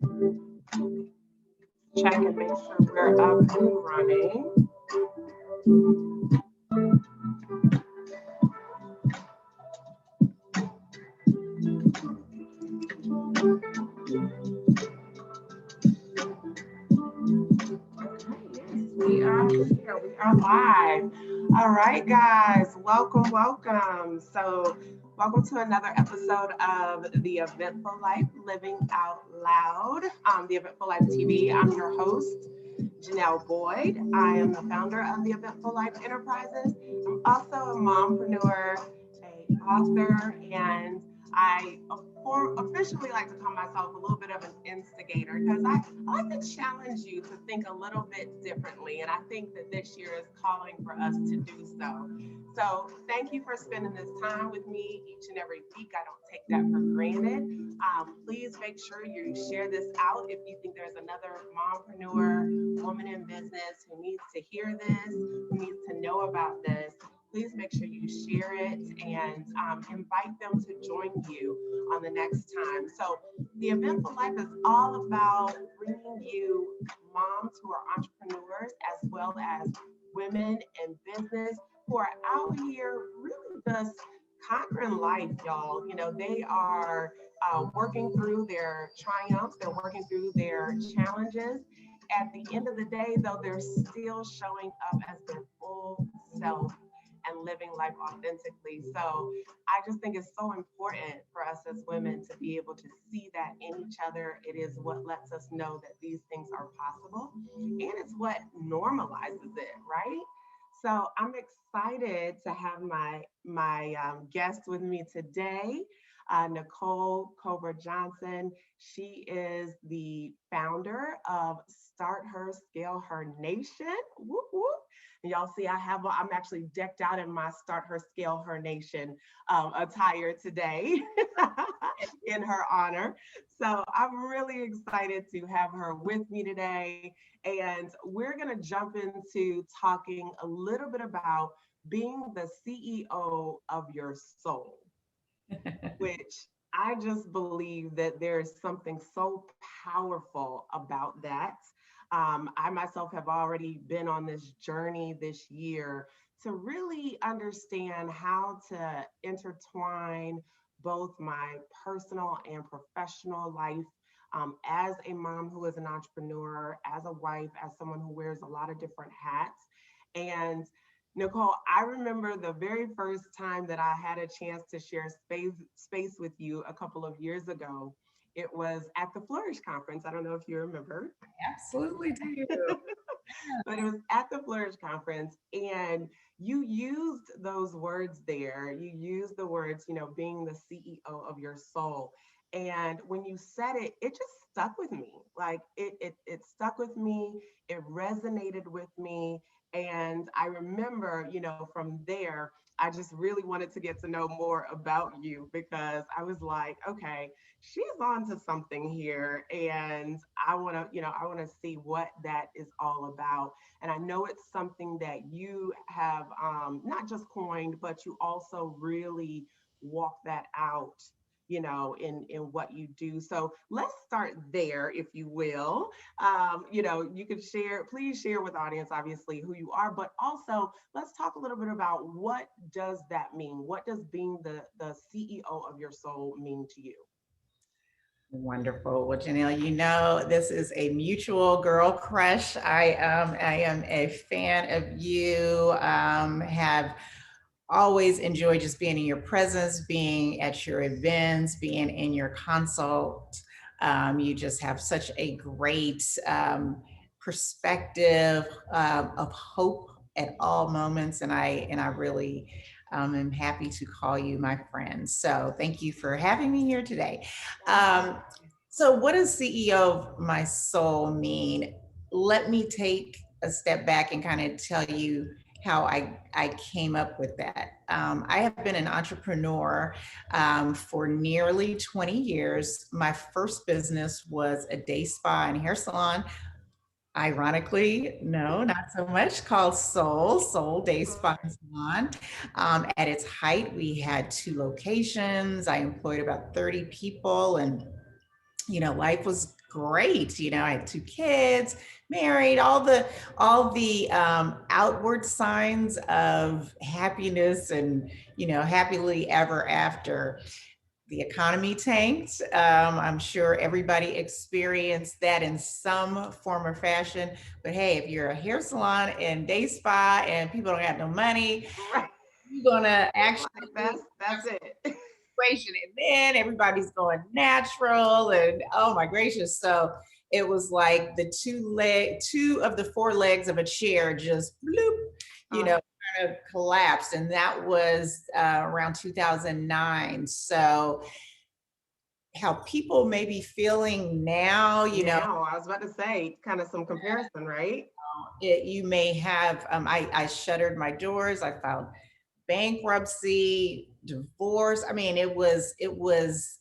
Check and make sure we're up and running. We are here. We are live. All right, guys. Welcome, welcome. So, welcome to another episode of the Eventful Life Living Out Loud. The Eventful Life TV. I'm your host, Janelle Boyd. I am the founder of the Eventful Life Enterprises. I'm also a mompreneur, an author, and I officially like to call myself a little bit of an instigator because I like to challenge you to think a little bit differently. And I think that this year is calling for us to do so. So thank you for spending this time with me each and every week. I don't take that for granted. Please make sure you share this out if you think there's another mompreneur, woman in business who needs to hear this, who needs to know about this. Please make sure you share it and invite them to join you on the next time. So the Eventful Life is all about bringing you moms who are entrepreneurs as well as women in business who are out here really just conquering life, y'all. You know, they are working through their triumphs, they're working through their challenges. At the end of the day, though, they're still showing up as their full self and living life authentically. So I just think it's so important for us as women to be able to see that in each other. It is what lets us know that these things are possible, and it's what normalizes it, right? So I'm excited to have my guest with me today, Nicole Cober Johnson. She is the founder of StartHer ScaleHer Nation. Whoop, whoop. And y'all see, I'm actually decked out in my StartHer ScaleHer Nation attire today in her honor. So I'm really excited to have her with me today. And we're going to jump into talking a little bit about being the CEO of your soul, which I just believe that there's something so powerful about that. I myself have already been on this journey this year to really understand how to intertwine both my personal and professional life as a mom who is an entrepreneur, as a wife, as someone who wears a lot of different hats. And Nicole, I remember the very first time that I had a chance to share space with you a couple of years ago. It was at the Flourish conference. I don't know if you remember. Absolutely do. But it was at the Flourish conference, and you used those words there. You used the words, being the CEO of your soul. And when you said it, it just stuck with me. Like it stuck with me. It resonated with me. And I remember, from there, I just really wanted to get to know more about you because I was like, okay, she's on to something here. And I want to see what that is all about. And I know it's something that you have not just coined, but you also really walk that out, in what you do. So let's start there, if you will. You could please share with the audience, obviously, who you are, but also let's talk a little bit about what does that mean? What does being the CEO of your soul mean to you? Wonderful. Well, Janelle, this is a mutual girl crush. I am a fan of you. Have always enjoyed just being in your presence, being at your events, being in your consult. You just have such a great perspective of hope at all moments, and I really am happy to call you my friend. So thank you for having me here today. So what does CEO of my soul mean? Let me take a step back and kind of tell you how I came up with that. I have been an entrepreneur for nearly 20 years. My first business was a day spa and hair salon. Ironically, no, not so much, called Soul Day Spa and Salon. At its height, we had 2 locations. I employed about 30 people, and life was great. I had 2 kids, married, all the outward signs of happiness and, happily ever after. The economy tanked. I'm sure everybody experienced that in some form or fashion. But hey, if you're a hair salon and day spa and people don't have no money, Right. you're gonna Like actually that's it. situation. And then everybody's going natural, and oh my gracious. So it was like the two of the 4 legs of a chair just bloop, kind of collapsed. And that was around 2009. So how people may be feeling now, Now, I was about to say, kind of some comparison, right? you may have, I shuttered my doors, I filed bankruptcy, divorce. I mean, it was it was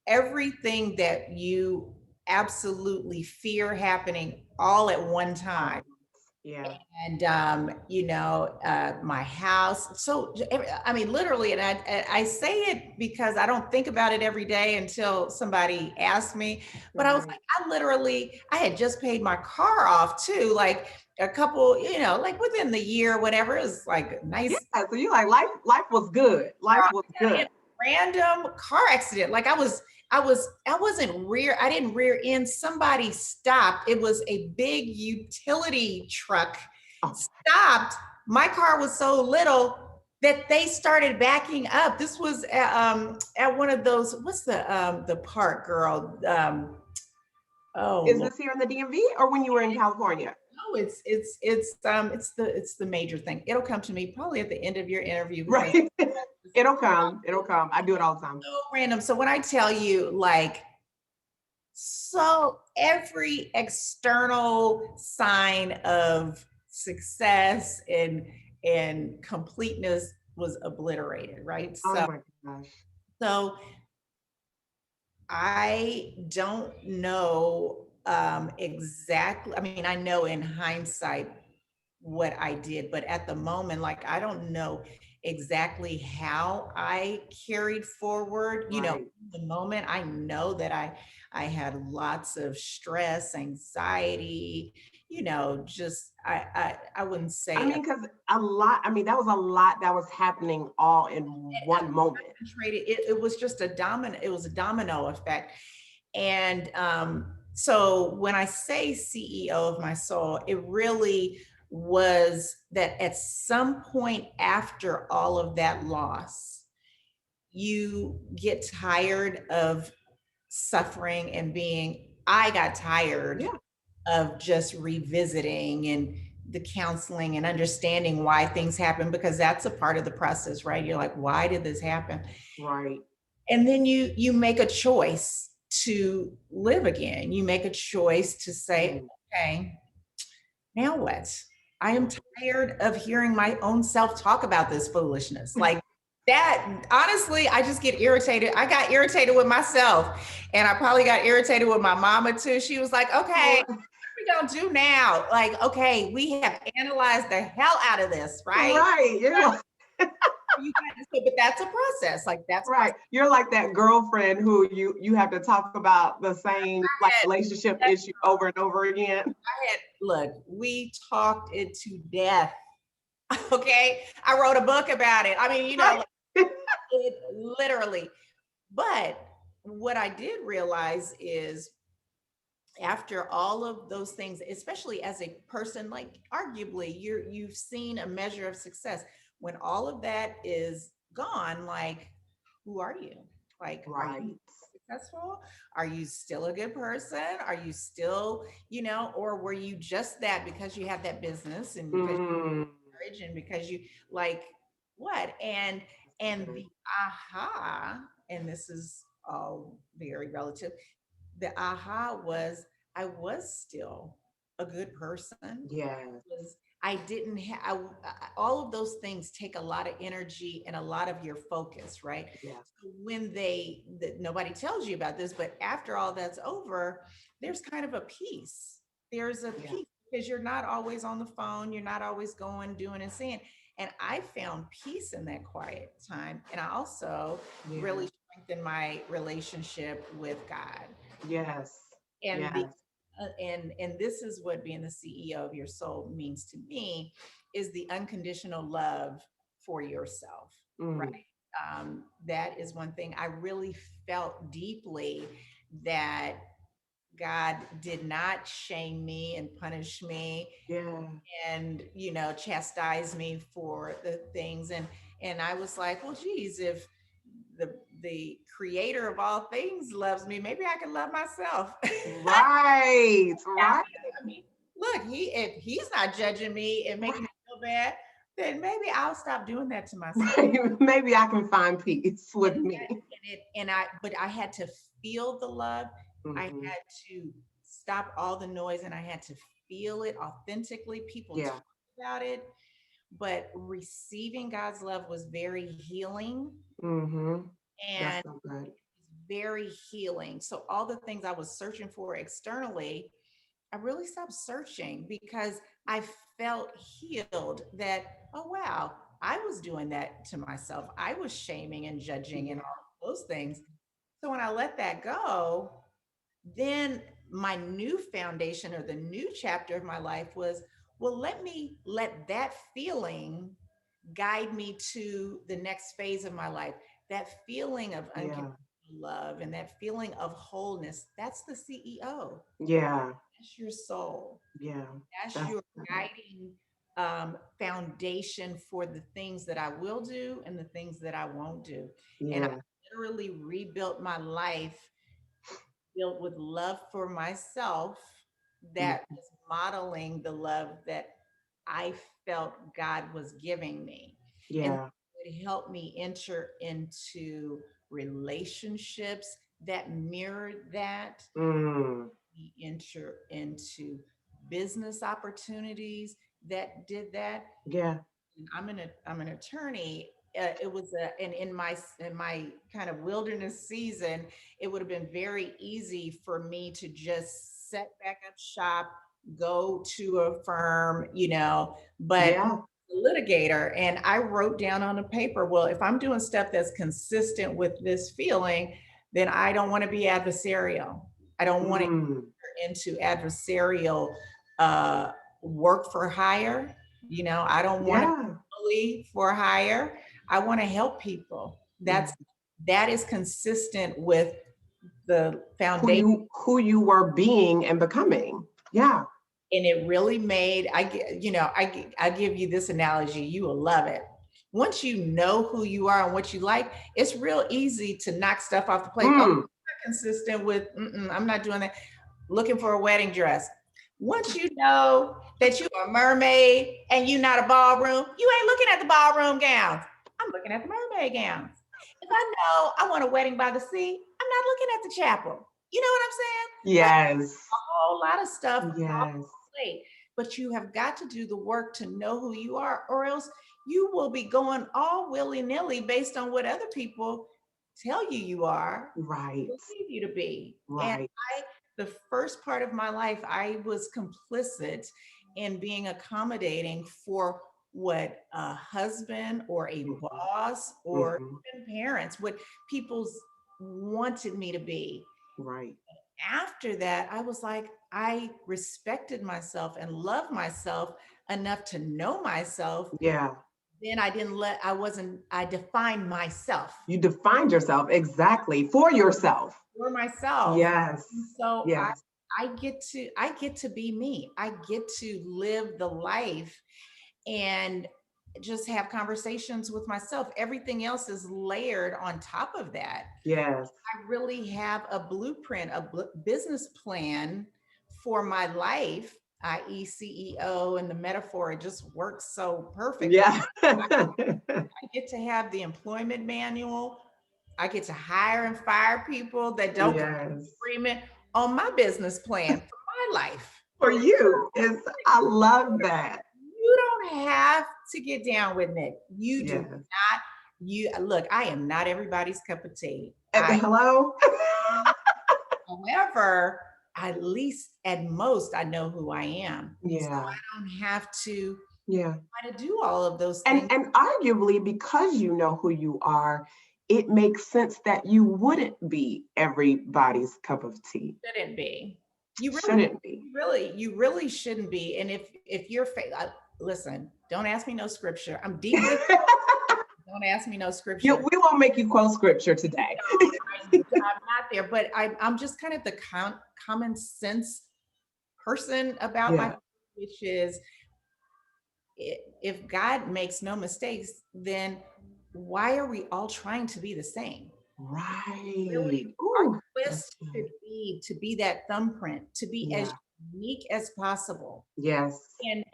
everything that you absolutely fear happening all at one time. Yeah. And my house. So I mean, literally, and I say it because I don't think about it every day until somebody asks me. But I was like, I had just paid my car off too, like a couple, like within the year, whatever. It was like Yeah. nice. So you like life was good. Life was good. Random car accident. Like I wasn't rear, I didn't rear end. Somebody stopped. It was a big utility truck Oh, stopped. My car was so little that they started backing up. This was at one of those, what's the park, girl? Oh is Lord. this here in the DMV or when you were in California? No, it's the major thing. It'll come to me probably at the end of your interview because Right. It'll come. It'll come. I do it all the time. so random. So when I tell you, like, so every external sign of success and completeness was obliterated, right? Oh So my gosh. so I don't know exactly. I mean, I know in hindsight what I did, but at the moment, like, I don't know exactly how I carried forward. Right. In the moment, I know that I had lots of stress, anxiety. Just I wouldn't I say mean, because a lot, I mean, that was a lot that was happening all in one moment. concentrated. It was just a domino. It was a domino effect. And so when I say CEO of my soul, it really was that at some point after all of that loss, you get tired of suffering and I got tired Yeah. of just revisiting and the counseling and understanding why things happen, because that's a part of the process, right? You're like, why did this happen? Right. And then you make a choice to live again. You make a choice to say, okay, now what? I am tired of hearing my own self talk about this foolishness. Like that, honestly, I just get irritated. I got irritated with myself, and I probably got irritated with my mama too. She was like, okay, what are we gonna do now? Like, okay, we have analyzed the hell out of this, right? Right. You're like, But that's a process. Like that's right. You're like that girlfriend who you have to talk about the same like relationship issue over and over again. look, we talked it to death. Okay. I wrote a book about it. I mean, Right. it literally. But what I did realize is after all of those things, especially as a person, like arguably you've seen a measure of success. When all of that is gone, like, who are you? Like, are you Right. successful? Are you still a good person? Are you still, or were you just that because you have that business and because Mm. you're rich and because you like what? And the aha, and this is all very relative. The aha was I was still a good person. Yes. I didn't have all of those things take a lot of energy and a lot of your focus, right? Yeah. So when nobody tells you about this, but after all that's over, there's kind of a peace. There's a Yeah. peace because you're not always on the phone, you're not always going, doing and saying. And I found peace in that quiet time. And I also Yeah. really strengthen my relationship with God. Yes. And the Yes. and this is what being the CEO of your soul means to me, is the unconditional love for yourself, right? Mm. That is one thing I really felt deeply, that God did not shame me and punish me Yeah. and chastise me for the things. And I was like, well, geez, if the creator of all things loves me, maybe I can love myself. Right. Right. I mean, look, if he's not judging me and making me feel bad, then maybe I'll stop doing that to myself. Maybe I can find peace with And me. but I had to feel the love. I Hmm. had to stop all the noise, and I had to feel it authentically. People Yeah. talk about it, but receiving God's love was very healing, Hmm. That's and so good. very healing. So all the things I was searching for externally, I really stopped searching, because I felt healed that, oh, wow, I was doing that to myself. I was shaming and judging and Yeah. all those things. So when I let that go, then my new foundation, or the new chapter of my life, was, well, let me let that feeling guide me to the next phase of my life. That feeling of unconditional Yeah. love and that feeling of wholeness, that's the CEO. Yeah. That's your soul. Yeah. That's That's your good. guiding foundation for the things that I will do and the things that I won't do. And I Yeah. literally rebuilt my life, built with love for myself, Mm. that was modeling the love that I felt God was giving me. And Yeah. it helped me enter into relationships that mirrored that, Mm. we enter into business opportunities that did that. Yeah. I'm an attorney. It was and in my kind of wilderness season, it would have been very easy for me to just set back up shop, go to a firm, but Yeah. litigator, and I wrote down on a paper, well, if I'm doing stuff that's consistent with this feeling, then I don't want to be adversarial. I don't want to Mm. into adversarial uh, work for hire. I don't want to be Yeah. bully for hire. I want to help people. Yeah. That is consistent with the foundation. Who you were being and becoming. Yeah. And it really made, I give you this analogy, you will love it. Once you know who you are and what you like, it's real easy to knock stuff off the plate. Oh, I'm Mm. not consistent with, I'm not doing that. Looking for a wedding dress. Once you know that you're a mermaid and you're not a ballroom, you ain't looking at the ballroom gowns. I'm looking at the mermaid gowns. If I know I want a wedding by the sea, I'm not looking at the chapel. You know what I'm saying? Like, Yes. a whole lot of stuff off Yes. the plate. But you have got to do the work to know who you are, or else you will be going all willy-nilly based on what other people tell you are, Right. believe you to be. And Right. the first part of my life, I was complicit in being accommodating for what a husband or a Mhm. boss or Mhm. even parents, what people wanted me to be. Right. After that, I was like, I respected myself and loved myself enough to know myself. Yeah. Then I defined myself You defined yourself exactly for yourself. for myself. Yes. And so Yes. I get to be me. I get to live the life and just have conversations with myself. Everything else is layered on top of that. Yes. I really have a blueprint, business plan for my life, i.e., CEO, and the metaphor, it just works so perfect. Yeah. I get to have the employment manual. I get to hire and fire people that don't come to Yes. agreement on my business plan for my life. For you. I love that. You don't have to get down with Nick. You do Yes. not. You look. I am not everybody's cup of tea. Hello? However, at least at most, I know who I am. So Yeah. I don't have to Yeah. try to do all of those And things. and arguably because you know who you are, it makes sense that you wouldn't be everybody's cup of tea. Shouldn't be. Shouldn't be. You really shouldn't be. And if you're listen, don't ask me no scripture. I'm deeply. Don't ask me no scripture. We won't make you quote scripture today. I'm not there, but I'm just kind of the common sense person about my, which is, if God makes no mistakes, then why are we all trying to be the same? Right. Really, our quest should be to be that thumbprint, to be as unique as possible. Yes.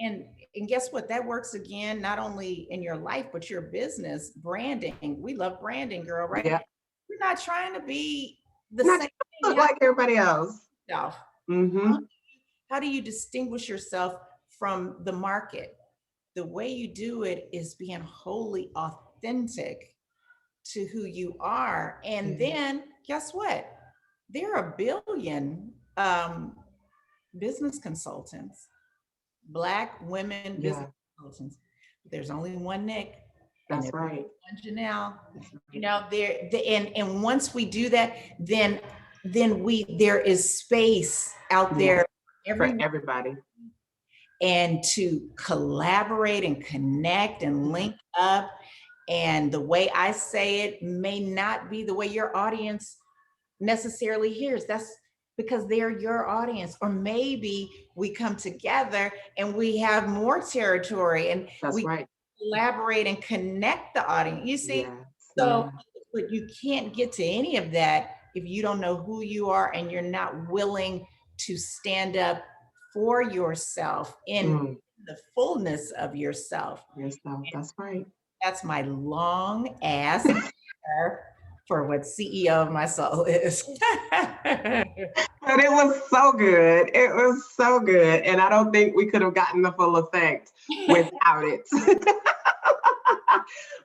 And guess what? That works again, not only in your life, but your business branding. We love branding, girl, right? Yeah. We're not trying to be the same thing like everybody else. Mm-hmm. How do you distinguish yourself from the market? The way you do it is being wholly authentic to who you are. And then guess what? There are 1 billion business consultants, Black women business consultants. There's only one Nick. That's right. One Janelle. You know, and once we do that, then there is space out there for everybody. And to collaborate and connect and link up. And the way I say it may not be the way your audience necessarily hears. That's because they're your audience. Or maybe we come together and we have more territory and we collaborate and connect the audience. You see? But you can't get to any of that if you don't know who you are and you're not willing to stand up for yourself in the fullness of yourself. That's right. That's my long ass for what CEO of my soul is. But it was so good. It was so good. And I don't think we could have gotten the full effect without it.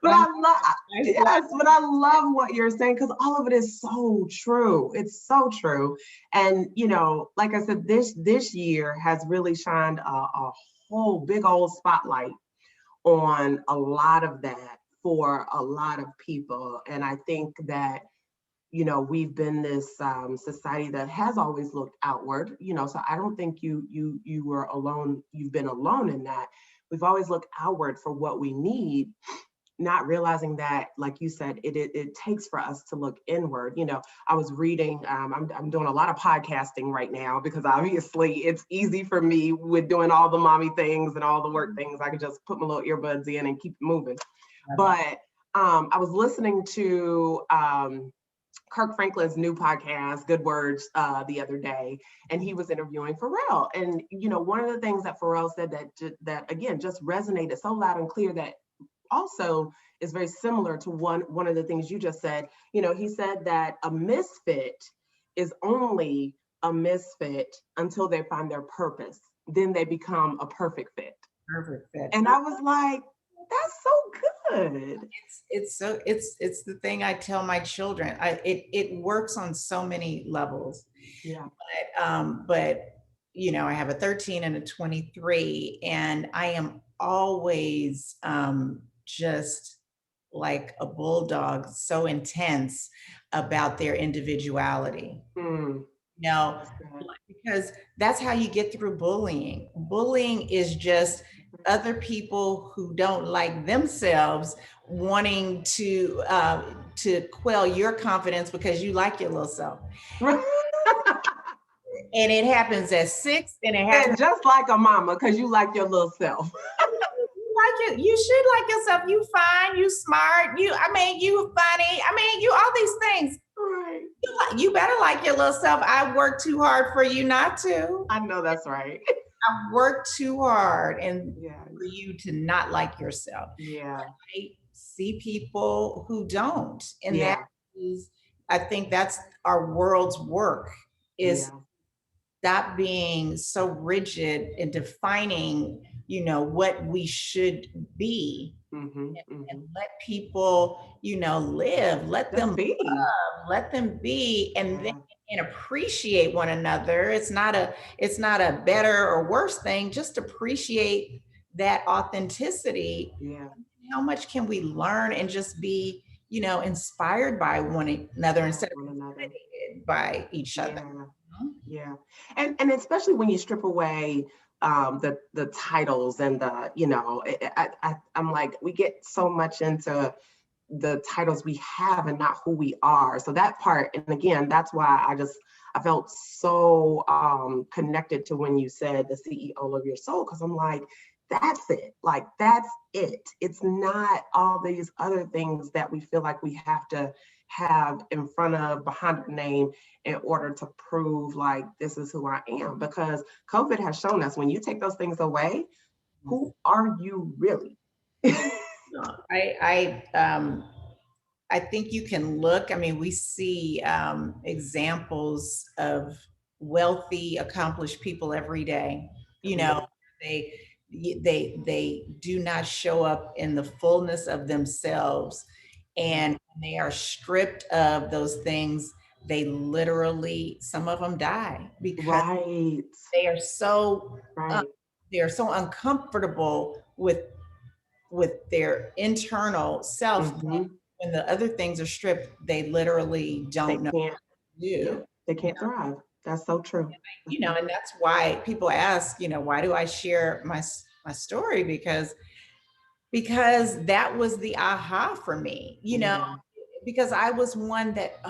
But I love what you're saying, because all of it is so true. It's so true. And, you know, like I said, this year has really shined a whole big old spotlight on a lot of that for a lot of people. And I think that, you know, we've been this society that has always looked outward, you know, so I don't think you were alone. You've been alone in that. We've always looked outward for what we need, not realizing that, like you said, it takes for us to look inward. You know, I was reading, I'm doing a lot of podcasting right now because obviously it's easy for me with doing all the mommy things and all the work things. I can just put my little earbuds in and keep it moving. But I was listening to Kirk Franklin's new podcast, Good Words, the other day, and he was interviewing Pharrell. And, you know, one of the things that Pharrell said that again, just resonated so loud and clear, that also is very similar to one of the things you just said. You know, he said that a misfit is only a misfit until they find their purpose. Then they become a perfect fit. Perfect fit. And I was like, that's so good. It's the thing I tell my children. It works on so many levels. Yeah. But you know, I have a 13 and a 23, and I am always just like a bulldog, so intense about their individuality. No, because that's how you get through bullying. Bullying is just other people who don't like themselves wanting to quell your confidence because you like your little self. And it happens at 6, and it happens just like a mama, because you like your little self. You should like yourself. You fine, you smart, you funny. You all these things. Right. You better like your little self. I work too hard for you not to. I know that's right. I work too hard and for you to not like yourself. Yeah. I see people who don't. And that is, I think that's our world's work, is stop being so rigid in defining, you know, what we should be, and let people, you know, live, let them be, let them be, and then appreciate one another. It's not a better or worse thing. Just appreciate that authenticity. Yeah. How much can we learn and just be, inspired by one another instead of One another. intimidated by each other. Yeah. And especially when you strip away the titles and I'm like, we get so much into the titles we have and not who we are. So that part, and again, that's why I felt so connected to when you said the CEO of your soul, because I'm like, that's it. Like, that's it. It's not all these other things that we feel like we have to have in front of, behind the name, in order to prove like this is who I am. Because COVID has shown us, when you take those things away, who are you really? I think you can look. I mean, we see examples of wealthy, accomplished people every day. They they do not show up in the fullness of themselves, and they are stripped of those things. They literally, some of them die because they are so uncomfortable with their internal self. When the other things are stripped, they literally don't know what to do. Yeah, they can't thrive. That's so true. And that's why people ask, why do I share my story? Because that was the aha for me, because I was one that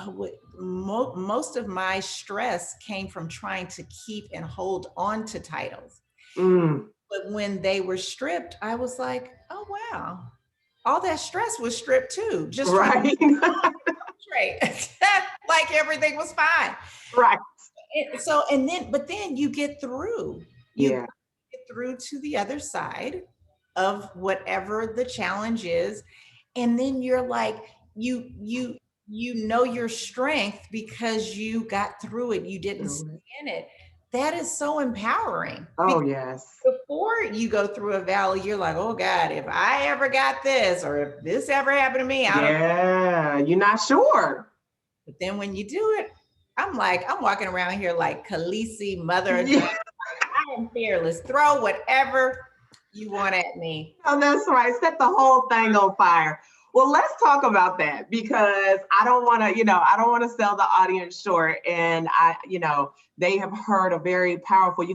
most of my stress came from trying to keep and hold on to titles. But when they were stripped, I was like, oh, wow. All that stress was stripped too. Just trying to straight. Like everything was fine. Right. But then you get through. You get through to the other side of whatever the challenge is. And then you're like, you know your strength because you got through it. You didn't stay in it. That is so empowering. Oh, yes. Before you go through a valley, you're like, oh God, if I ever got this, or if this ever happened to me, you're not sure. But then when you do it, I'm walking around here like Khaleesi, mother. I am fearless. Throw whatever you want at me. Oh, that's right. Set the whole thing on fire. Well, let's talk about that, because I don't want to sell the audience short. And they have heard you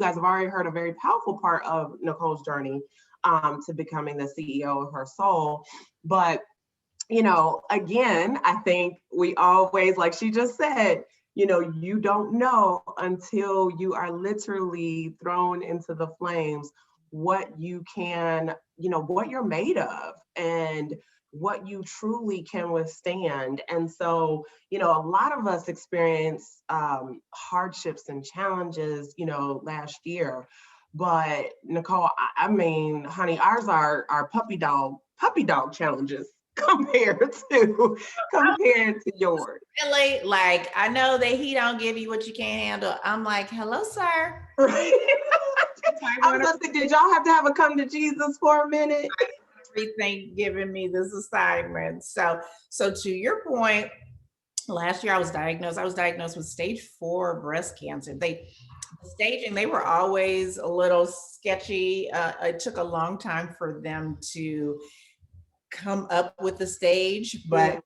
guys have already heard a very powerful part of Nicole's journey to becoming the CEO of her soul. But, again, I think we always, like she just said, you don't know until you are literally thrown into the flames what you can, what you're made of and what you truly can withstand. And so, a lot of us experience hardships and challenges, last year. But Nicole, I mean, honey, ours are puppy dog challenges compared to yours. Really? Like, I know that he don't give you what you can't handle. I'm like, hello, sir. I was gonna say, did y'all have to have a come to Jesus for a minute? Everything giving me this assignment. So to your point, last year I was diagnosed with stage 4 breast cancer. The staging, they were always a little sketchy. It took a long time for them to come up with the stage, but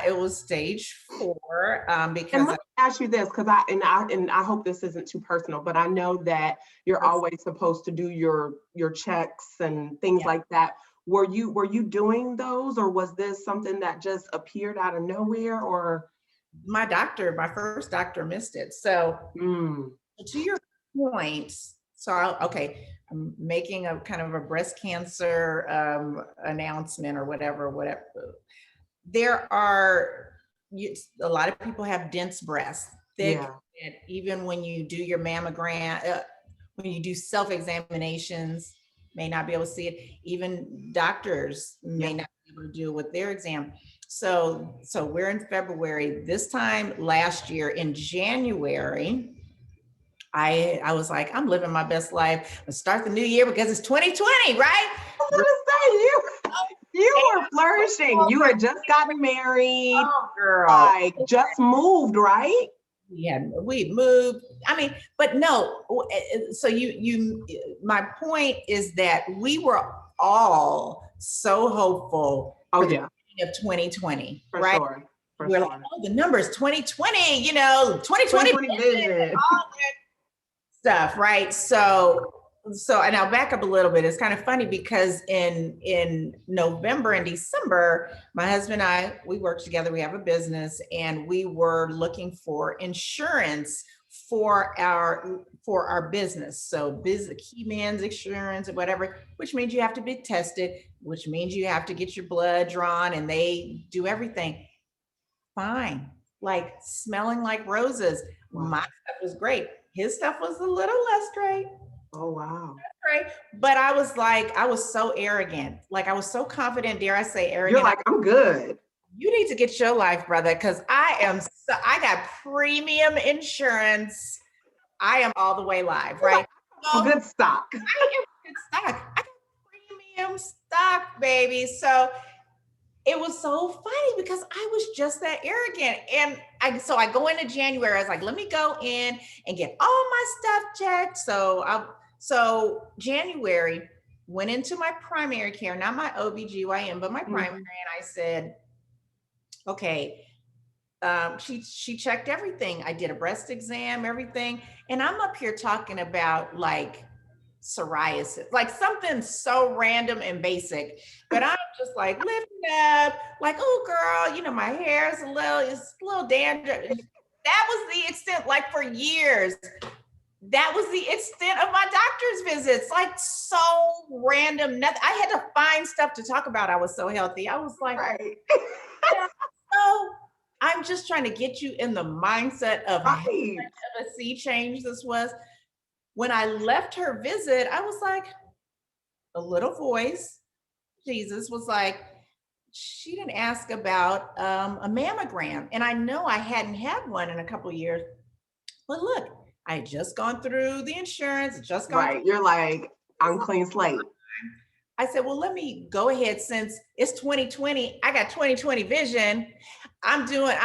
it was stage 4. Because and let me ask you this, because I hope this isn't too personal, but I know that you're always supposed to do your checks and things like that. Were you doing those, or was this something that just appeared out of nowhere? Or my first doctor missed it. So to your point, I'm making a kind of a breast cancer announcement or whatever. There are a lot of people have dense breasts, thick, and even when you do your mammogram, when you do self-examinations, may not be able to see it. Even doctors may not be able to do it with their exam. So we're in February. This time last year in January, I was like, I'm living my best life. Let's start the new year because it's 2020, right? I was gonna say, you were flourishing. You had just gotten married. Oh, girl. Like, just moved, right? Yeah, we moved. I mean, but no. So my point is that we were all so hopeful for the beginning of 2020, For right? sure. For We're sure. like, oh, the numbers 2020, 2020 vision. all that stuff, right? And I'll back up a little bit. It's kind of funny because in November and December, my husband and I, we work together, we have a business, and we were looking for insurance for our business. So key man's insurance or whatever, which means you have to be tested, which means you have to get your blood drawn, and they do everything fine, like smelling like roses. Wow. My stuff was great. His stuff was a little less great. Oh, wow. Right. But I was so arrogant. Like I was so confident, dare I say arrogant. You're like, I'm good. You need to get your life, brother, because I got premium insurance. I am all the way live, right? So, good stock. I am good stock. I got premium stock, baby. So it was so funny because I was just that arrogant. And I go into January, I was like, let me go in and get all my stuff checked. So January, went into my primary care, not my OBGYN, but my primary. And I said, okay, she checked everything. I did a breast exam, everything. And I'm up here talking about like psoriasis, like something so random and basic, but I'm just like lifting up, like, oh girl, my hair is a little dandruff. That was the extent, like for years, that was the extent of my doctor's visits, like so random. Nothing. I had to find stuff to talk about. I was so healthy. I was like, right. So I'm just trying to get you in the mindset of how much of a sea change this was. When I left her visit, I was like, a little voice, Jesus, was like, she didn't ask about a mammogram. And I know I hadn't had one in a couple of years, but look, I had just gone through the insurance, Right. You're like, I'm clean slate. I said, well, let me go ahead, since it's 2020, I got 2020 vision. I'm doing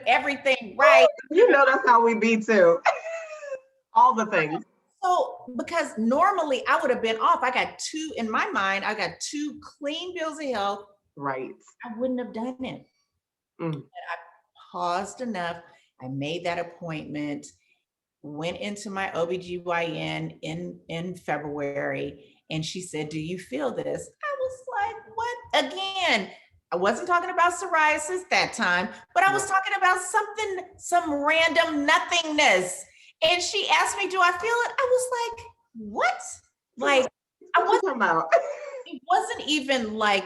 everything right. That's how we be too. All the things. So, because normally I would have been off. I got in my mind, I got 2 clean bills of health. Right. I wouldn't have done it. And I paused enough. I made that appointment, went into my OBGYN in February, and she said, do you feel this? I was like, what? Again, I wasn't talking about psoriasis that time, but I was talking about some random nothingness. And she asked me, do I feel it? I was like, what? Like, I wasn't talking about. It wasn't even like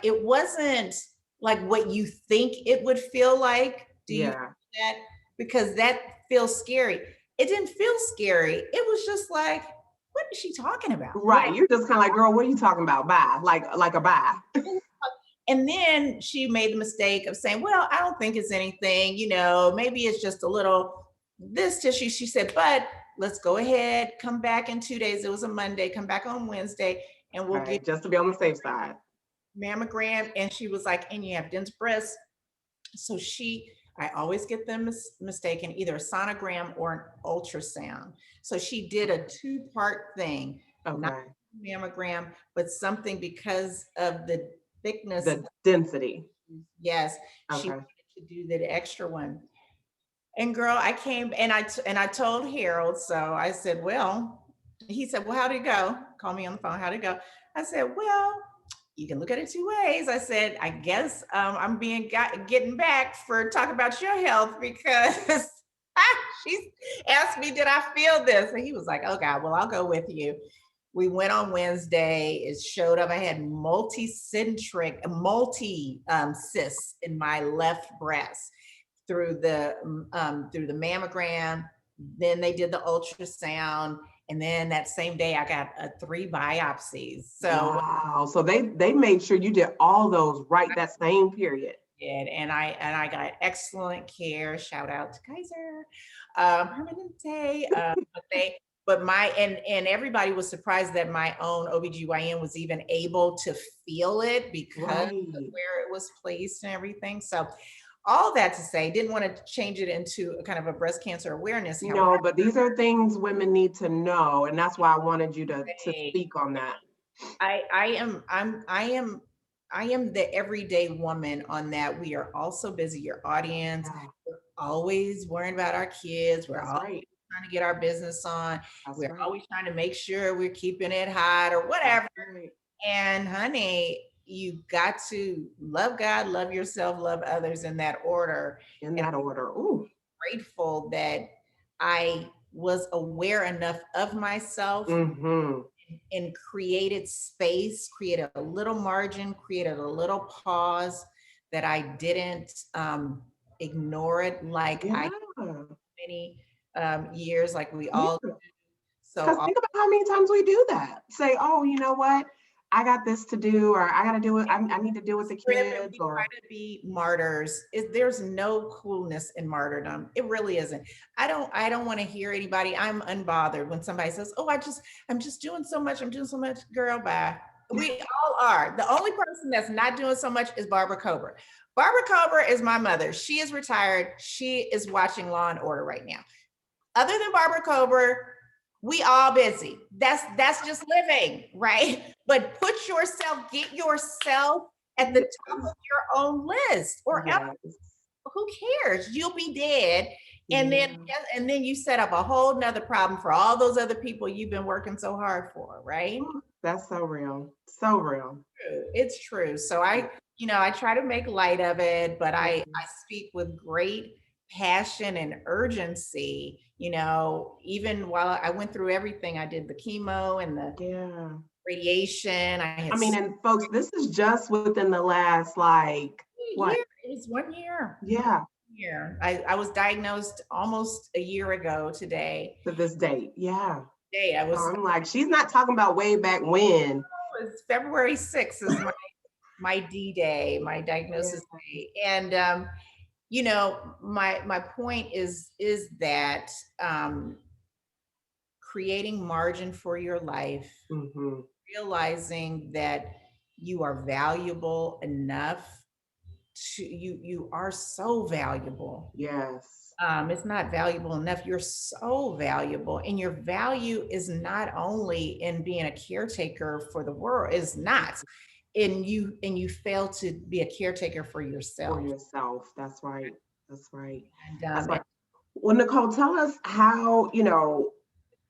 it wasn't like what you think it would feel like. Do you feel that? Because that feels scary. It didn't feel scary. It was just like, what is she talking about? Right. You're just kind of like, girl, what are you talking about? Bye. Like a bye. And then she made the mistake of saying, well, I don't think it's anything, maybe it's just a little this tissue. She said, but let's go ahead, come back in 2 days. It was a Monday, come back on Wednesday, and we'll get just to be on the safe side. Mammogram. And she was like, and you have dense breasts. So I always get them mistaken, either a sonogram or an ultrasound. So she did a 2-part thing, not a mammogram, but something because of the thickness, the density. Yes, she wanted to do the extra one. And girl, I came and I told Harold. So I said, well, he said, well, how'd it go? Call me on the phone. How'd it go? I said, well, you can look at it 2 ways. I said, I guess I'm getting back for talk about your health, because she asked me, did I feel this? And he was like, oh God, well, I'll go with you. We went on Wednesday. It showed up. I had multi-cysts in my left breast through the mammogram. Then they did the ultrasound. And then that same day I got 3 biopsies. So wow. So they made sure you did all those right that same period. And I got excellent care. Shout out to Kaiser Permanente. But everybody was surprised that my own OBGYN was even able to feel it because of where it was placed and everything. So all that to say, didn't want to change it into a kind of a breast cancer awareness. No, but these are things women need to know. And that's why I wanted you to speak on that. I am I am the everyday woman on that. We are all so busy. Your audience, Yeah, we're always worrying about our kids. We're that's always right. trying to get our business on. That's We're right. always trying to make sure we're keeping it hot or That's whatever. right. And honey, you got to love God, love yourself, love others in that order. In And that order. Ooh. I'm grateful that I was aware enough of myself Mm-hmm. and created space, created a little margin, created a little pause that I didn't ignore it like I Yeah. many years, like we Yeah. all do. So Because think about how many times we do that. Say, oh, you know what? I got this to do, or I got to do it. I need to deal with the script and kids, we try or to be martyrs. There's no coolness in martyrdom. It really isn't. I don't want to hear anybody. I'm unbothered when somebody says, oh, I'm just doing so much. I'm doing so much. Girl, bye. We all are. The only person that's not doing so much is Barbara Cober. Barbara Cober is my mother. She is retired. She is watching Law and Order right now. Other than Barbara Cober, we all busy. That's just living, right? But get yourself at the top of your own list, or else yes, who cares? You'll be dead. And then yeah. and then you set up a whole nother problem for all those other people you've been working so hard for, right? That's so real. So real. True. It's true. So I try to make light of it, but I Mhm. speak with great passion and urgency, even while I went through everything. I did the chemo and the Yeah. radiation. I had I mean, and folks, this is just within the last, like, a what? year. It was 1 year. Yeah, Year. I was diagnosed almost a year ago today. to this date. Yeah. Today I was, I'm like, she's not talking about way back when. it was February 6th is my D day, my Yeah. diagnosis day. And my point is that creating margin for your life, Hmm. realizing that you are valuable enough you are so valuable. Yes. It's not valuable enough. You're so valuable, and your value is not only in being a caretaker for the world. Is not, and you fail to be a caretaker for For yourself. yourself. That's right. That's right. And That's right. Well, Nicole, tell us how,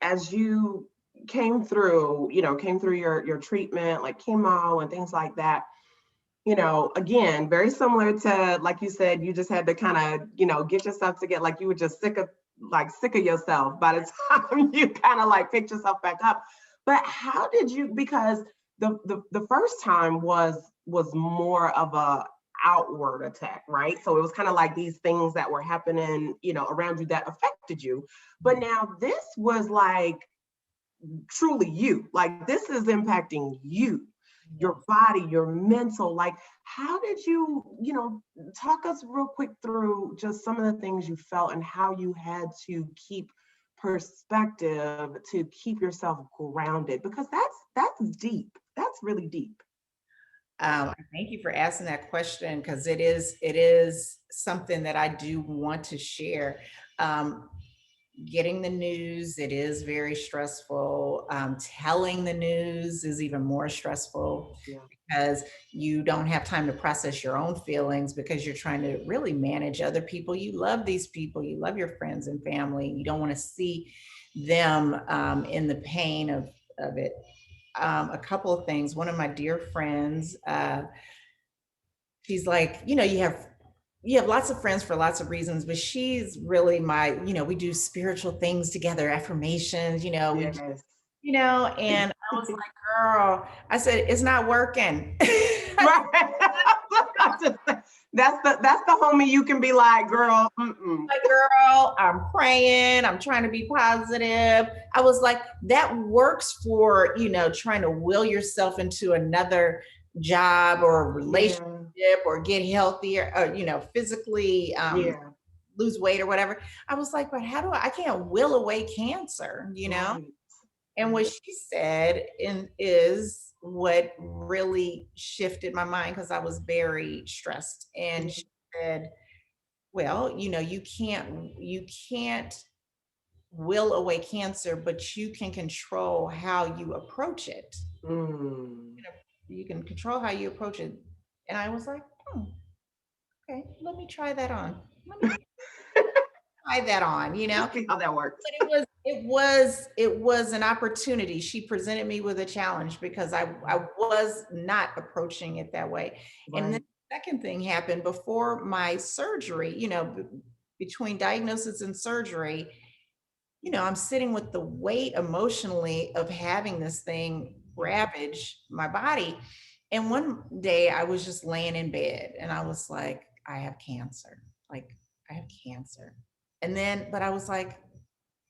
as you came through your treatment, like chemo and things like that, again, very similar to, like you said, you just had to kind of, get yourself to get, like, you were just sick of yourself by the time you kind of like picked yourself back up. But how did you, because the first time was more of a outward attack, right? So it was kind of like these things that were happening, around you that affected you. But now this was like truly you. Like, this is impacting you, yes. your body, your mental. Like, how did you, talk us real quick through just some of the things you felt and how you had to keep perspective to keep yourself grounded, because that's deep. That's really deep. Thank you for asking that question, because it is something that I do want to share. Um, Getting the news, it is very stressful. Telling the news is even more stressful, Yeah. because you don't have time to process your own feelings, because you're trying to really manage other people. You love these people, you love your friends and family. You don't want to see them in the pain of it. A couple of things. One of my dear friends, she's like, you have lots of friends for lots of reasons, but she's really we do spiritual things together, affirmations, Yes. and I was like, girl, I said, it's not working. Right. That's the homie you can be like, girl, Like, girl, I'm praying, I'm trying to be positive. I was like, that works for, trying to will yourself into another job or a relationship, yeah, or get healthier, or, physically yeah, lose weight or whatever. I was like, but how do I can't will away cancer. right, And what right. she said is what really shifted my mind, because I was very stressed. And Yeah. she said, well, you can't will away cancer, but you can control how you approach it. Mm, You can control how you approach it. And I was like, oh, okay, let me try that on. Let me try that on, Let's see how that works. But it was an opportunity. She presented me with a challenge because I was not approaching it that way. And then Right. the second thing happened before my surgery, between diagnosis and surgery, I'm sitting with the weight emotionally of having this thing ravage my body. And one day I was just laying in bed and I was like, I have cancer. Like, I have cancer. And then, but I was like,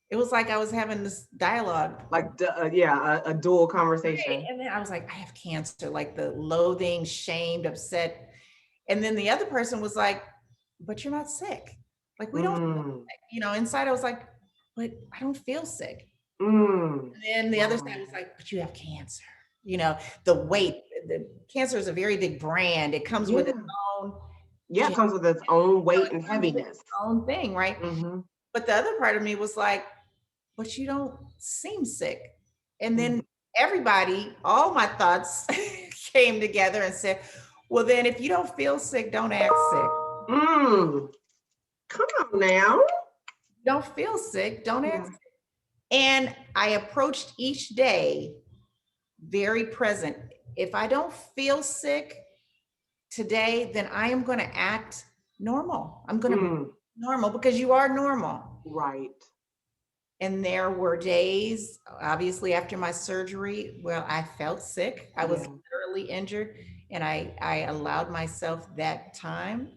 it was like I was having this dialogue. Like, a dual Right. conversation. And then I was like, I have cancer, like the loathing, shamed, upset. And then the other person was like, but you're not sick. Like, we don't, Mm, inside I was like, but I don't feel sick. mm. And then the other side was like, but you have cancer. The weight, the cancer is a very big brand. It comes with its Yeah. own, Yeah, it comes with its own weight and it comes with heaviness. its own thing, right? Mm-hmm. But the other part of me was like, but you don't seem sick. And Mm-hmm. then everybody, all my thoughts came together and said, well, then if you don't feel sick, don't act sick. Come on now. Don't feel sick, don't act Yeah. sick. And I approached each day very present. If I don't feel sick today, then I am going to act normal. I'm going to be normal because you are normal. Right. And there were days, obviously after my surgery, where I felt sick. I was literally injured, and I allowed myself that time.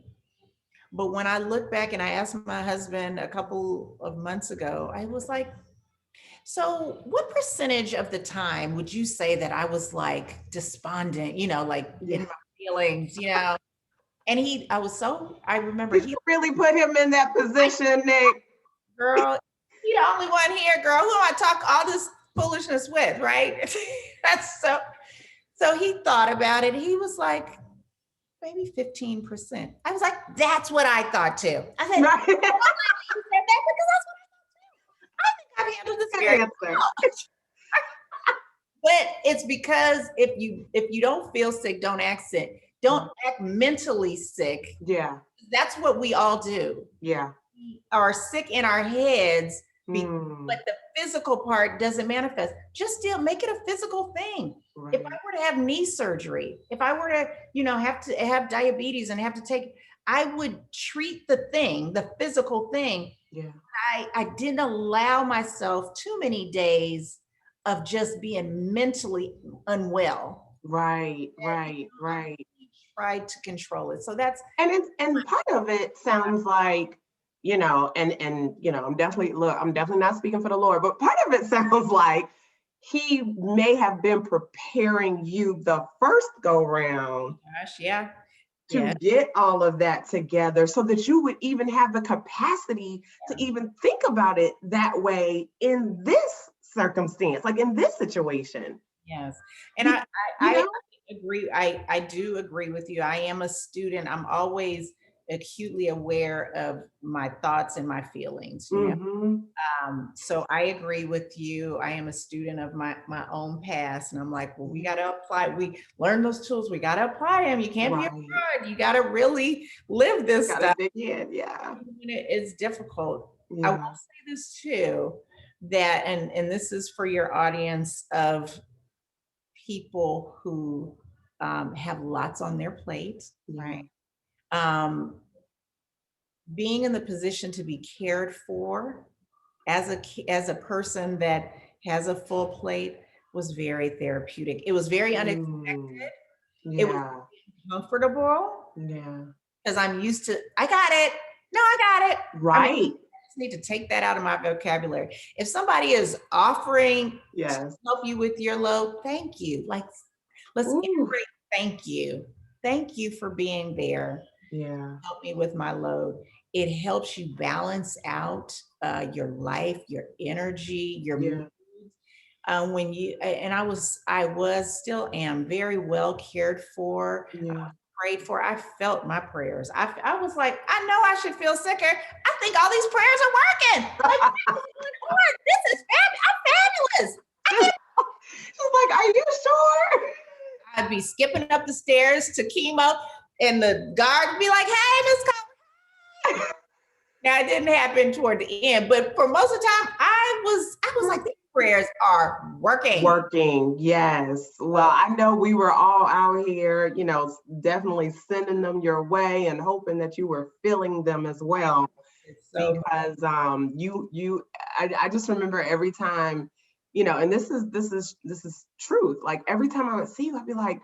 But when I look back and I asked my husband a couple of months ago, I was like, so what percentage of the time would you say that I was like despondent, like in my feelings, And I remember Did you really put him in that position, Nick? girl, he the only one here, girl, who I talk all this foolishness with, right? That's so he thought about it. He was like, maybe 15%. I was like, that's what I thought too. I said, Right. I'm glad you said that because that's what I think I've handled this very well. But it's because if you don't feel sick, don't act sick. Don't act mentally sick. Yeah. That's what we all do. Yeah. We are sick in our heads, but the physical part doesn't manifest. Just still make it a physical thing. Right. If I were to have knee surgery, if I were to, have to have diabetes and have to take, I would treat the thing, the physical thing. Yeah. I didn't allow myself too many days of just being mentally unwell. Right. Tried to control it. So that's and part of it sounds like, and I'm definitely not speaking for the Lord, but part of it sounds like he may have been preparing you the first go round. Gosh, yeah. To get all of that together so that you would even have the capacity to even think about it that way in this circumstance, like in this situation. Yes. And I agree. I do agree with you. I am a student. I'm always acutely aware of my thoughts and my feelings. So I agree with you. I am a student of my own past, and I'm like, well, we got to apply. We learn those tools. We got to apply them. You can't be afraid. You got to really live this stuff. Yeah. It's difficult. I will say this too, that, and this is for your audience of people who have lots on their plate, right? Being in the position to be cared for as a person that has a full plate was very therapeutic. It was very unexpected. It was comfortable. Yeah. Because I'm used to, I got it. No, I got it. Right. I just need to take that out of my vocabulary. If somebody is offering to help you with your load, thank you. Like, let's integrate. Thank you. Thank you for being there. Yeah. Help me with my load. It helps you balance out your life, your energy, your moods. When you and I was still am very well cared for, prayed for. I felt my prayers. I was like, I know I should feel sicker. I think all these prayers are working. Like, this is I'm fabulous. She's like, are you sure? I'd be skipping up the stairs to chemo. and the guard would be like, "Hey, Miss Cober." Now it didn't happen toward the end, but for most of the time, I was like, these prayers are working. Working, yes. Well, I know we were all out here, definitely sending them your way and hoping that you were feeling them as well. So Because I just remember every time, and this is truth. Like every time I would see you, I'd be like,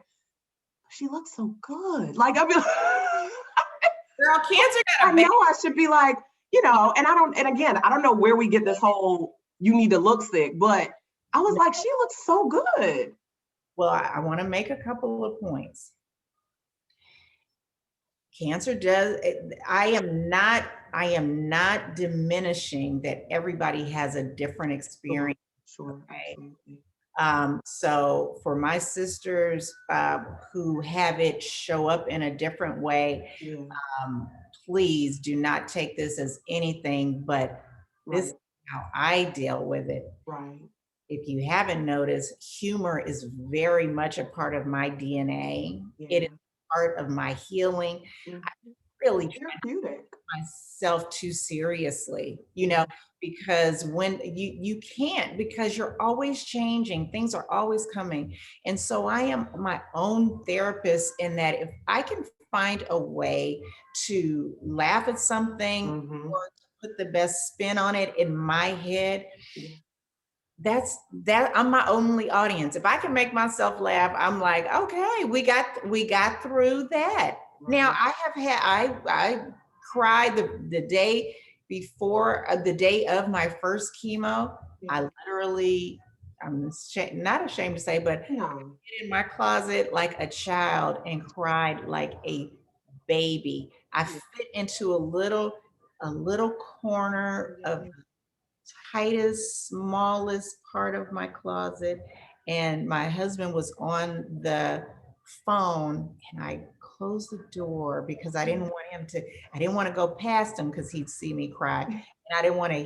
she looks so good. Like I'd be like, girl, cancer got I a bad. know I should be like, and again, I don't know where we get this whole you need to look sick, but I was like, she looks so good. Well, I want to make a couple of points. Cancer does, I am not diminishing that everybody has a different experience. Sure, Okay? absolutely. So for my sisters who have it show up in a different way, Yeah, please do not take this as anything but this is right, how I deal with it. right. If you haven't noticed, humor is very much a part of my DNA. It is Yeah. part of my healing. Mhm. I really try Therapeutic. myself too seriously, Yeah. because when you can't, because you're always changing, things are always coming. And so I am my own therapist in that if I can find a way to laugh at something Mm-hmm. or to put the best spin on it in my head, Yeah. that I'm my only audience. If I can make myself laugh, I'm like, okay, we got through that. Now Right. I have had I cried the day before the day of my first chemo. Yeah. I literally, not ashamed to say, but No. in my closet like a child and cried like a baby. I Yeah. fit into a little corner of Yeah. tightest, smallest part of my closet. And my husband was on the phone and I closed the door because I didn't want to go past him because he'd see me cry. And I didn't want him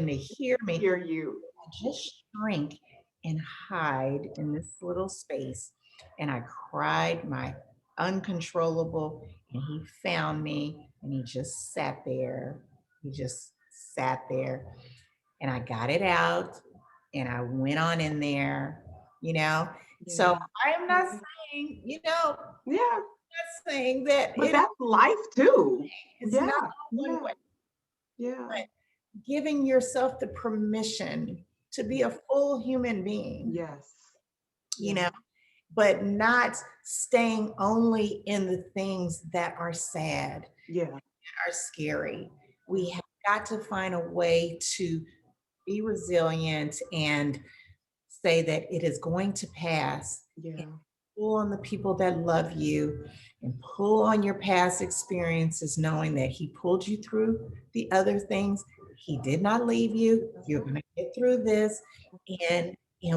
to hear me. Hear you. I just shrink and hide in this little space. And I cried my uncontrollable, and he found me and he just sat there. He just sat there and I got it out and I went on in there, you know. So Yeah. I am not saying, Yeah. not saying that But that's life too. it's Yeah. not one Yeah. way, Yeah. but giving yourself the permission to be a full human being, Yes. you Yeah. know, but not staying only in the things that are sad, Yeah. are scary. We have got to find a way to be resilient and say that it is going to pass, and Yeah. pull on the people that love you and pull on your past experiences, knowing that he pulled you through the other things. He did not leave you. That's You're right. going to get through this. And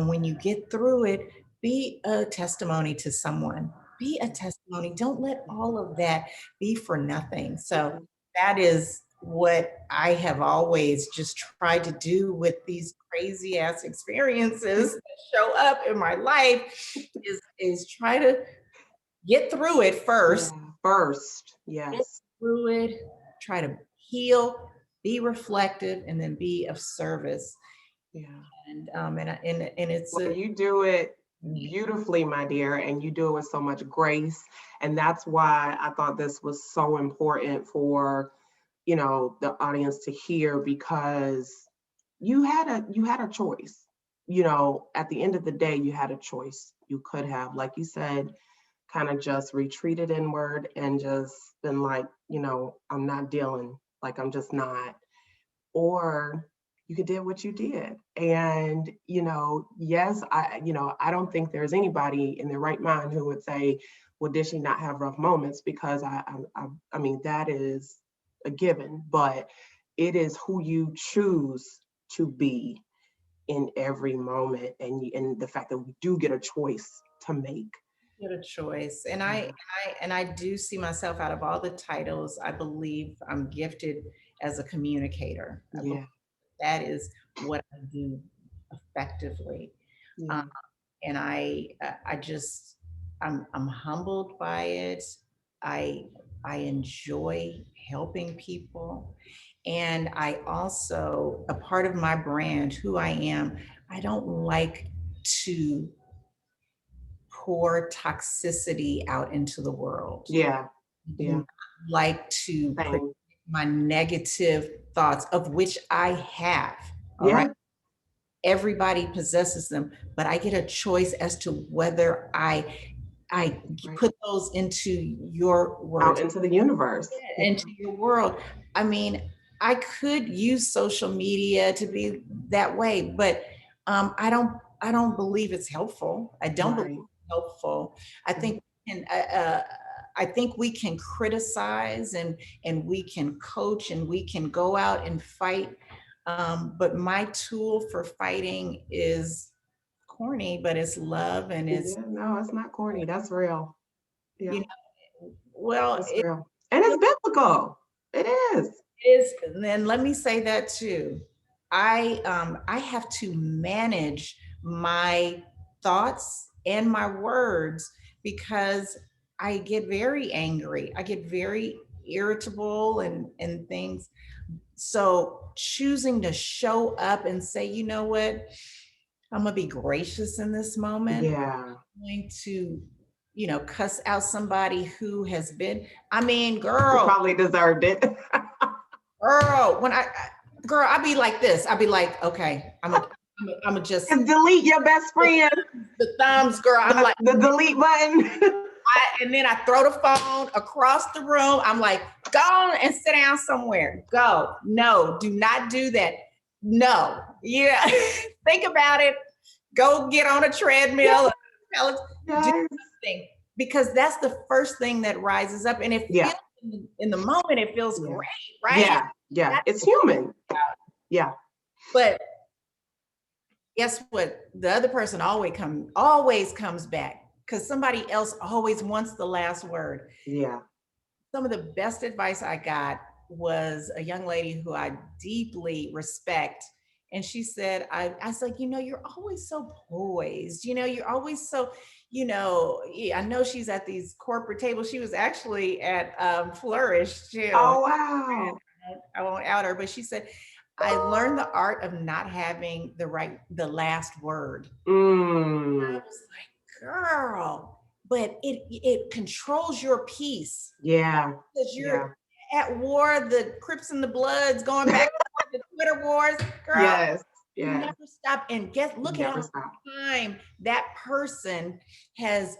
when you get through it, be a testimony to someone. Be a testimony. Don't let all of that be for nothing. So that is what I have always just tried to do with these crazy ass experiences that show up in my life is try to get through it first, Yeah. First. get Yes. through it, try to heal, be reflective, and then be of service. Yeah. And it's Well, you do it beautifully, my dear, and you do it with so much grace. And that's why I thought this was so important for, the audience to hear, because you had a choice. At the end of the day, you had a choice. You could have, like you said, kind of just retreated inward and just been like, I'm not dealing, like I'm just not. Or you could did what you did. And, yes, I don't think there's anybody in their right mind who would say, well, did she not have rough moments? Because I mean, that is a given, but it is who you choose to be in every moment, and the fact that we do get a choice to make. get a choice. And Yeah. I do see myself out of all the titles. I believe I'm gifted as a communicator. I believe Yeah. that is what I do effectively. Yeah. Um, and I just I'm humbled by it. I enjoy helping people. And I also, a part of my brand, who I am, I don't like to pour toxicity out into the world. Yeah. I do Yeah. not like to put Same. my negative thoughts, of which I have. All right. Yeah. Everybody possesses them, but I get a choice as to whether I Right. put those into your Out words, into the universe. Yeah. into your world. I mean, I could use social media to be that way, but I don't believe it's helpful. I don't believe Right. it's helpful. I think and I think we can criticize and we can coach and we can go out and fight. But my tool for fighting is corny, but it's love and it's, Yeah. No, it's not corny. That's real. you Yeah. know, well, That's real. And it's biblical. It is. is, and then let me say that too. I have to manage my thoughts and my words because I get very angry. I get very irritable and things. So choosing to show up and say, you know what, I'm gonna be gracious in this moment. Yeah. I'm going to, cuss out somebody who has been, I mean, Who probably deserved it. girl, girl, I be like this. I be like, okay, I'm a just Just delete your best friend. the thumbs, girl. I'm like, The delete button. and then I throw the phone across the room. I'm like, go on and sit down somewhere. Go. No, do not do that. No. Yeah. Think about it. Go get on a treadmill. Do something, because that's the first thing that rises up. And it feels in the moment, it feels great, right? Yeah. Yeah. It's human. Yeah. But guess what? The other person always comes back because somebody else always wants the last word. Yeah. Some of the best advice I got was a young lady who I deeply respect. And she said, I was like, you're always so poised. You're always so, I know she's at these corporate tables. She was actually at Flourish too. Oh, wow. I won't out her, but she said, I learned the art of not having the last word. I was like, girl, but it controls your peace. Yeah. Because you're at war, the Crips and the Bloods going back to the Twitter wars, girl. Yes. You never stop. And look at how much time that person has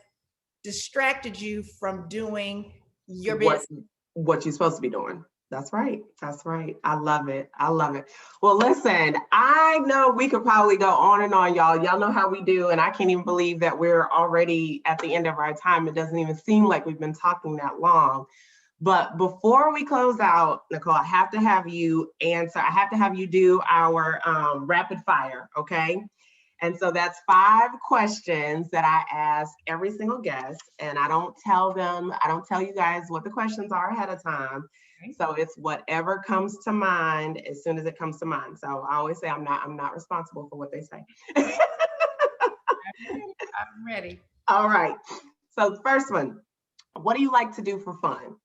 distracted you from doing your business. What you're supposed to be doing. That's right. That's right. I love it. I love it. Well, listen, I know we could probably go on and on, y'all. Y'all know how we do. And I can't even believe that we're already at the end of our time. It doesn't even seem like we've been talking that long. But before we close out, Nicole, I have to have you answer. I have to have you do our rapid fire, okay? And so that's 5 questions that I ask every single guest. And I don't tell you guys what the questions are ahead of time. So it's whatever comes to mind as soon as it comes to mind. So I always say I'm not responsible for what they say. I'm ready. All right. So the first one, what do you like to do for fun?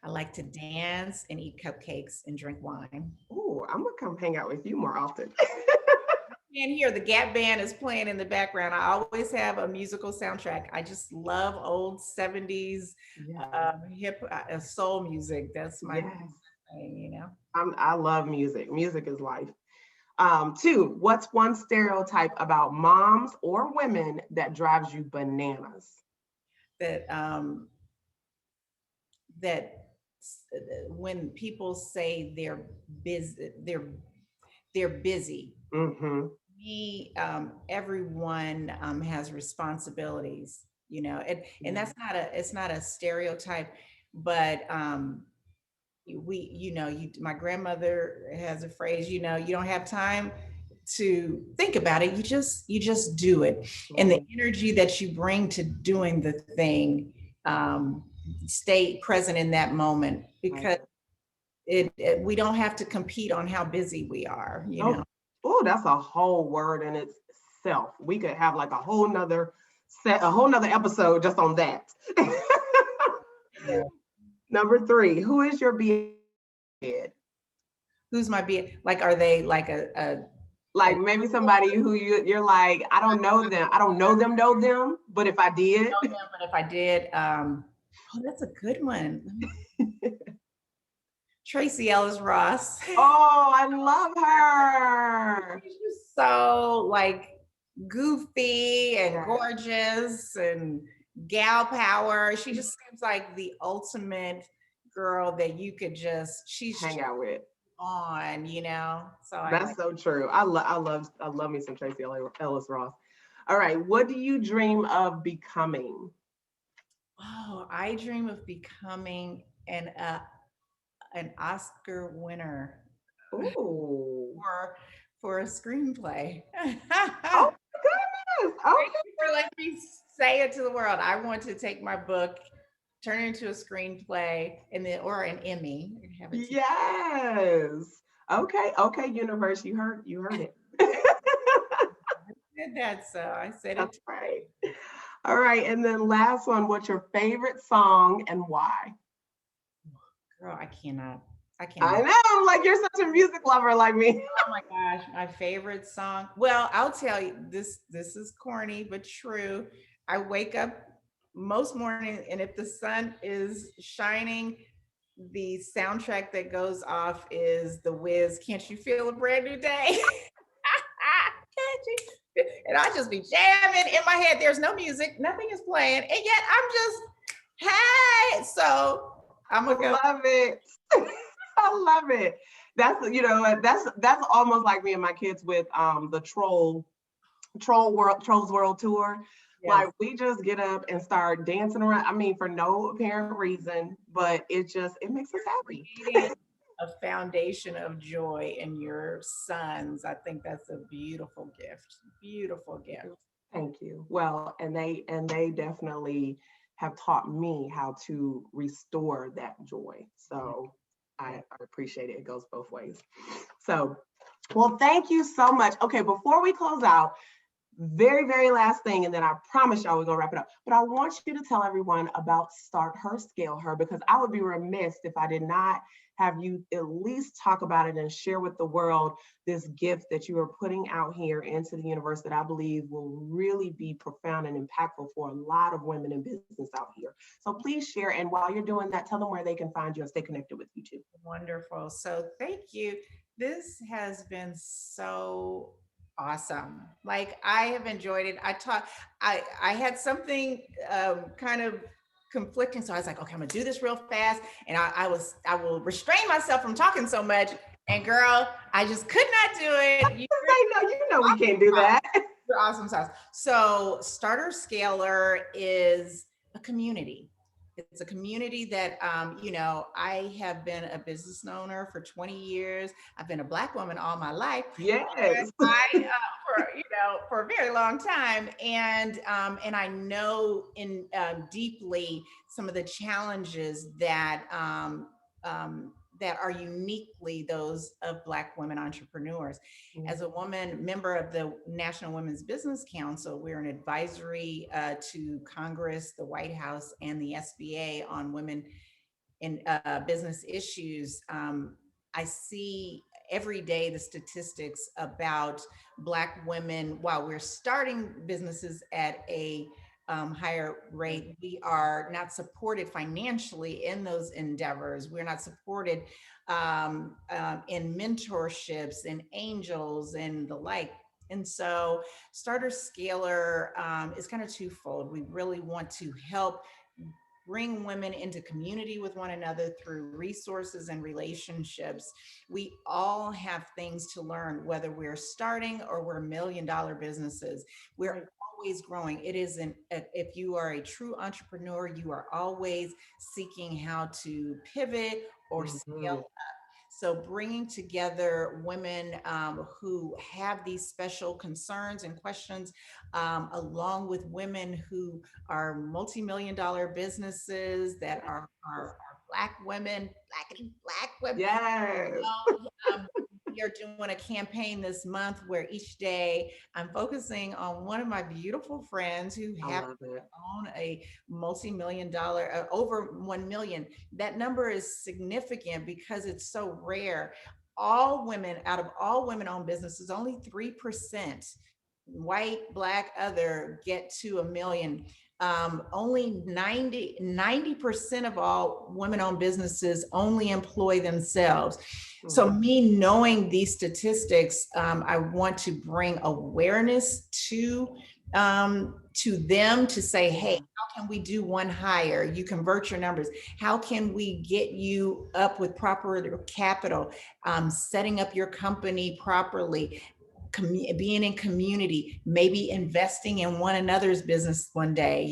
I like to dance and eat cupcakes and drink wine. Ooh, I'm gonna come hang out with you more often. And here the Gap Band is playing in the background. I always have a musical soundtrack. I just love old 70s hip soul music. That's my thing, I love music. Music is life. 2, what's one stereotype about moms or women that drives you bananas? That when people say they're busy, they're busy. Mm-hmm. Everyone has responsibilities, and that's it's not a stereotype, but my grandmother has a phrase, you don't have time to think about it. You just do it. And the energy that you bring to doing the thing, stay present in that moment, because we don't have to compete on how busy we are, Oh, that's a whole word in itself. We could have like a whole nother episode just on that. Yeah. Number three, who is your bed? Who's my be like, are they like a Like maybe somebody who you're like, I don't know them. I don't know them, but if I did. know them, but if I did, oh, that's a good one. Tracy Ellis Ross. Oh, I love her. She's just so like goofy and Yes. gorgeous and gal power. She just seems like the ultimate girl that you could just, she's Hang out with. on, you know? So I That's like, so true. I love me some Tracy Ellis Ross. All right, what do you dream of becoming? oh, I dream of becoming an Oscar winner Ooh. for for a screenplay. Oh my goodness. Thank Okay. you for letting me say it to the world. I want to take my book, turn it into a screenplay, and then or an Emmy. Have it. Yes. Okay. Okay, universe. You heard it. Did that, so I said it. That's right. All right. And then last one, what's your favorite song and why? Girl, I cannot. I I cannot. know, like you're such a music lover like me. Oh my gosh, my favorite song. Well, I'll tell you this. This is corny but true. I wake up most mornings, and if the sun is shining, the soundtrack that goes off is The Wiz. Can't you feel a brand new day? Can't you? And I just be jamming in my head. There's no music, nothing is playing, and yet I'm just hey. So I'm I gonna go. love it. I love it. That's that's almost like me and my kids with the Trolls World tour. Like Yes. we just get up and start dancing around. I mean, for no apparent reason, but it makes us happy. Creating a foundation of joy in your sons. I think that's a beautiful gift. Beautiful gift. Thank you. Well, and they definitely have taught me how to restore that joy. Yeah. So Yeah. I appreciate it. It goes both ways. So, well, thank you so much. Okay, before we close out, very, very last thing, and then I promise y'all we're gonna wrap it up. But I want you to tell everyone about Start Her, Scale Her, because I would be remiss if I did not have you at least talk about it and share with the world this gift that you are putting out here into the universe that I believe will really be profound and impactful for a lot of women in business out here. So please share. And while you're doing that, tell them where they can find you and stay connected with you too. Wonderful. So thank you. This has been so awesome. Like I have enjoyed it. I had something kind of conflicting. So I was like, okay, I'm gonna do this real fast. And I will restrain myself from talking so much. And girl, I just could not do it. I know, you know we can't do that. You're awesome sauce. So StartHer ScaleHer is a community. It's a community that, I have been a business owner for 20 years. I've been a Black woman all my life. Yes. For a very long time, and I know in deeply some of the challenges that are uniquely those of Black women entrepreneurs. As a woman member of the National Women's Business Council, we're an advisory to Congress, the White House, and the SBA on women in business issues. I see every day the statistics about Black women. While we're starting businesses at a higher rate, we are not supported financially in those endeavors. We're not supported in mentorships and angels and the like. And so StartHer ScaleHer is kind of twofold. We really want to help bring women into community with one another through resources and relationships. We all have things to learn, whether we're starting or we're $1 million businesses. We're always growing. It isn't, if you are a true entrepreneur, you are always seeking how to pivot or scale up. So bringing together women who have these special concerns and questions, along with women who are multi-million dollar businesses that are Black women, Black women. Yes. We are doing a campaign this month where each day I'm focusing on one of my beautiful friends who I happens love it. to own a multi-million dollar, over 1 million. That number is significant because it's so rare. All women, out of all women owned businesses, only 3%, white, black, other, get to 1 million. Only 90% of all women-owned businesses only employ themselves. So me knowing these statistics, I want to bring awareness to them to say, hey, how can we do one hire? You convert your numbers. How can we get you up with proper capital, setting up your company properly, being in community, maybe investing in one another's business one day.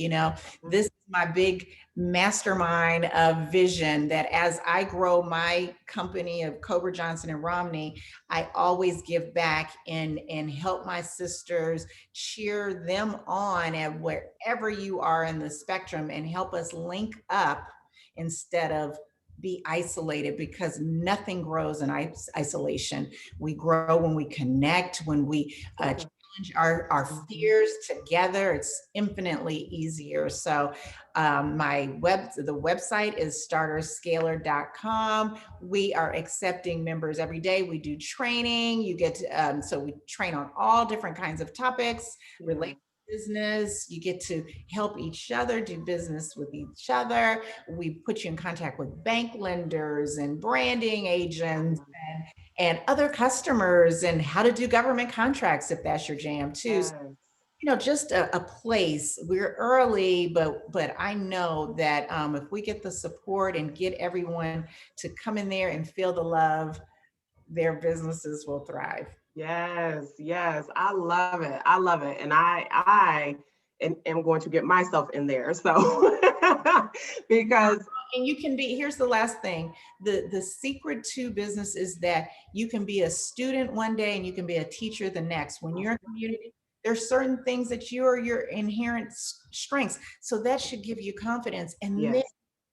This is my big mastermind of vision, that as I grow my company of Cober Johnson and Romney, I always give back and help my sisters, cheer them on at wherever you are in the spectrum, and help us link up instead of be isolated, because nothing grows in isolation. We grow when we connect, when we challenge our fears together. It's infinitely easier. So the website is StartHer ScaleHer.com. We are accepting members every day. We do training. You get to, so we train on all different kinds of topics related business. You get to help each other do business with each other. We put you in contact with bank lenders and branding agents and other customers, and how to do government contracts if that's your jam too. Just a place. We're early, but I know that if we get the support and get everyone to come in there and feel the love, their businesses will thrive. Yes, I love it. I love it. And I am going to get myself in there. So because and you can be, here's the last thing. The secret to business is that you can be a student one day and you can be a teacher the next. When you're in community, there's certain things that your inherent strengths. So that should give you confidence. And then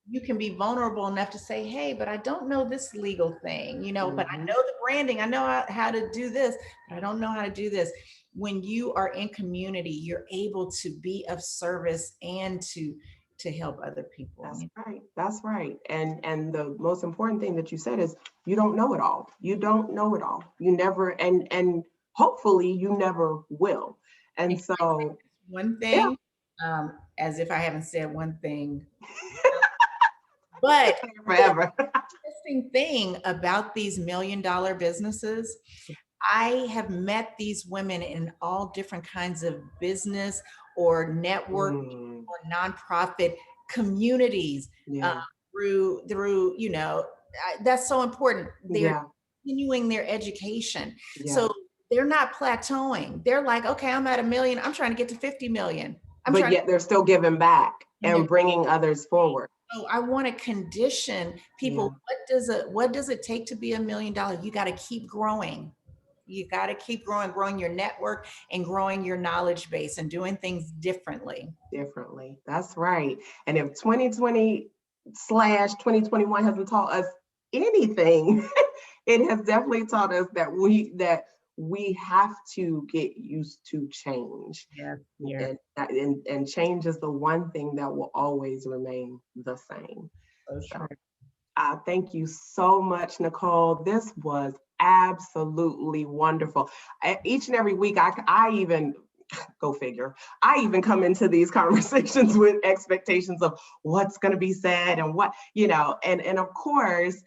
you can be vulnerable enough to say, hey, but I don't know this legal thing, but I know the branding, I know how to do this, but I don't know how to do this. When you are in community, you're able to be of service and to help other people. That's right. And the most important thing that you said is you don't know it all. You don't know it all. You never, and hopefully you never will. And so one thing, as if I haven't said one thing, but forever. The interesting thing about these $1 million businesses, I have met these women in all different kinds of business or network or nonprofit communities through, that's so important. They're continuing their education. So they're not plateauing. They're like, okay, I'm at 1 million. I'm trying to get to 50 million. But yet they're still giving back and bringing others forward. So I want to condition people. What does it take to be $1 million? You got to keep growing. You got to keep growing your network and growing your knowledge base and doing things differently. That's right. And if 2020/2021 hasn't taught us anything, it has definitely taught us that we have to get used to change. And change is the one thing that will always remain the same. Thank you so much, Nicole. This was absolutely wonderful. Each and every week, I even, go figure, I even come into these conversations with expectations of what's going to be said and what, and of course,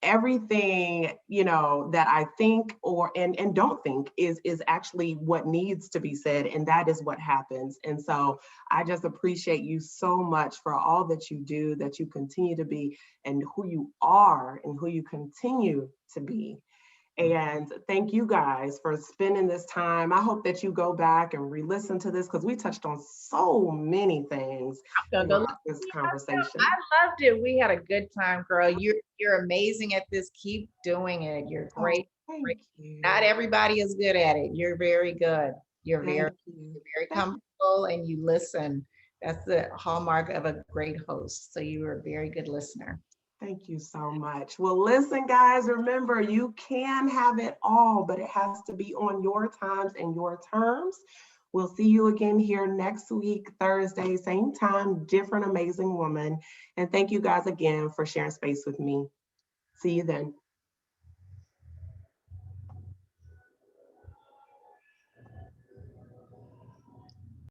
everything, that I think and don't think is actually what needs to be said. And that is what happens. And so I just appreciate you so much for all that you do, that you continue to be, and who you are and who you continue to be. And thank you guys for spending this time. I hope that you go back and re-listen to this, because we touched on so many things in this conversation. I loved it. We had a good time, girl. You're amazing at this. Keep doing it. You're great. Thank you. Not everybody is good at it. You're very good. You're very comfortable and you listen. That's the hallmark of a great host. So you are a very good listener. Thank you so much. Well, listen, guys, remember, you can have it all, but it has to be on your times and your terms. We'll see you again here next week, Thursday, same time, different amazing woman. And thank you guys again for sharing space with me. See you then.